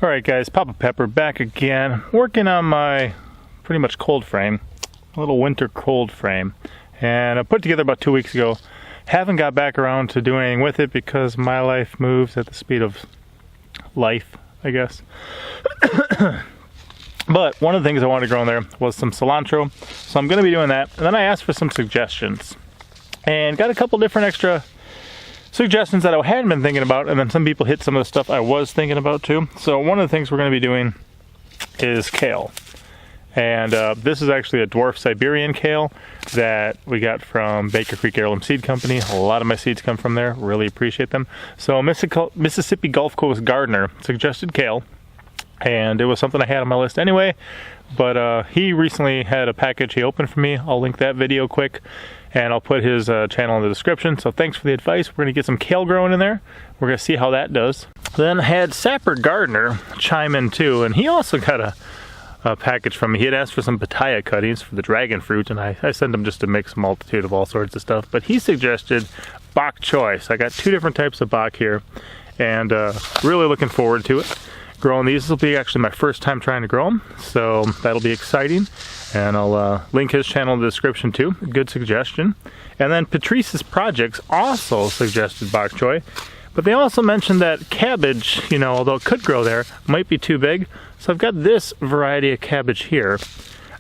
Alright guys, Papa Pepper back again, working on my pretty much cold frame, a little winter cold frame, and I put it together about 2 weeks ago. Haven't got back around to doing anything with it because my life moves at the speed of life, I guess. But one of the things I wanted to grow in there was some cilantro, so I'm going to be doing that. And then I asked for some suggestions and got a couple different extra suggestions that I hadn't been thinking about, and then some people hit some of the stuff I was thinking about too. So one of the things we're going to be doing is kale, and this is actually a dwarf Siberian kale that we got from Baker Creek Heirloom Seed Company. A lot of my seeds come from there, really appreciate them. So Mississippi Gulf Coast Gardener suggested kale, and it was something I had on my list anyway, but he recently had a package he opened for me. I'll link that video quick, and I'll put his channel in the description. So thanks for the advice. We're gonna get some kale growing in there. We're gonna see how that does. Then had Sapper Gardener chime in too, and he also got a package from me. He had asked for some pitaya cuttings for the dragon fruit, and I sent him just a mix multitude of all sorts of stuff. But he suggested Bok Choy. So I got two different types of bok here, and really looking forward to it. Growing these, this will be actually my first time trying to grow them, so that'll be exciting. And I'll link his channel in the description too. Good suggestion. And then Patrice's Projects also suggested bok choy, but they also mentioned that cabbage, you know, although it could grow there, might be too big. So I've got this variety of cabbage here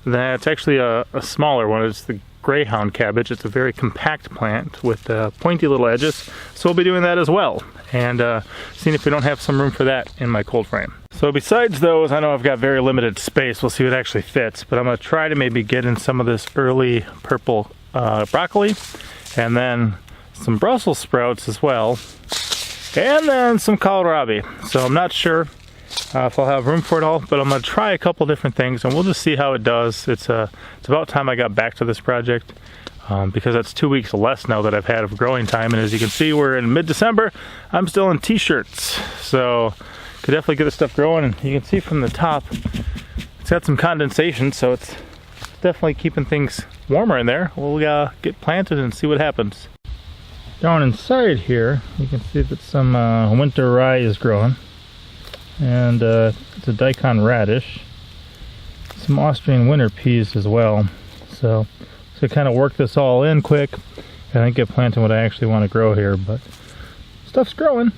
that's actually a smaller one. It's the Greyhound Cabbage. It's a very compact plant with pointy little edges, so we'll be doing that as well, and seeing if we don't have some room for that in my cold frame. So besides those, I know I've got very limited space. We'll see what actually fits, but I'm going to try to maybe get in some of this early purple broccoli, and then some Brussels sprouts as well, and then some kohlrabi. So I'm not sure if I'll have room for it all, but I'm going to try a couple different things, and we'll just see how it does. It's about time I got back to this project, because that's 2 weeks less now that I've had of growing time, and as you can see, we're in mid-December. I'm still in t-shirts, so could definitely get this stuff growing. And you can see from the top, it's got some condensation, so it's definitely keeping things warmer in there. We'll get planted and see what happens. Down inside here, you can see that some winter rye is growing, and it's a daikon radish, some Austrian winter peas as well. So kind of work this all in quick, and then get planting what I actually want to grow here, but stuff's growing.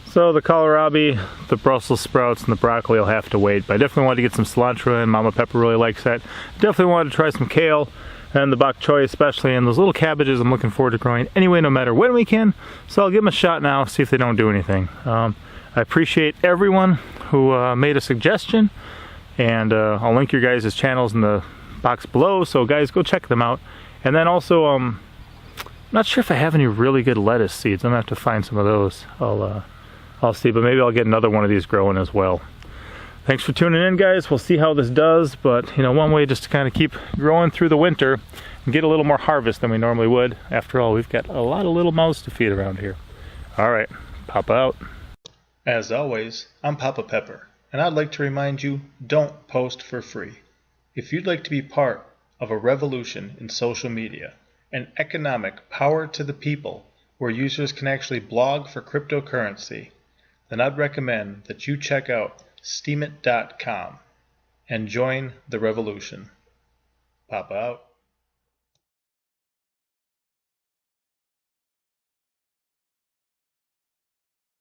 So the kohlrabi, the Brussels sprouts, and the broccoli will have to wait, but I definitely wanted to get some cilantro in. Mama Pepper really likes that. Definitely wanted to try some kale, and the bok choy especially, and those little cabbages I'm looking forward to growing anyway, no matter when we can. So I'll give them a shot now, see if they don't do anything. I appreciate everyone who made a suggestion, and I'll link your guys' channels in the box below, so guys, go check them out. And then also, I'm not sure if I have any really good lettuce seeds. I'm gonna have to find some of those. I'll see, but maybe I'll get another one of these growing as well. Thanks for tuning in, guys. We'll see how this does, but you know, one way just to kind of keep growing through the winter and get a little more harvest than we normally would. After all, we've got a lot of little mouths to feed around here. All right, Papa out. As always, I'm Papa Pepper, and I'd like to remind you, don't post for free. If you'd like to be part of a revolution in social media, an economic power to the people where users can actually blog for cryptocurrency, then I'd recommend that you check out steemit.com and join the revolution. Papa out.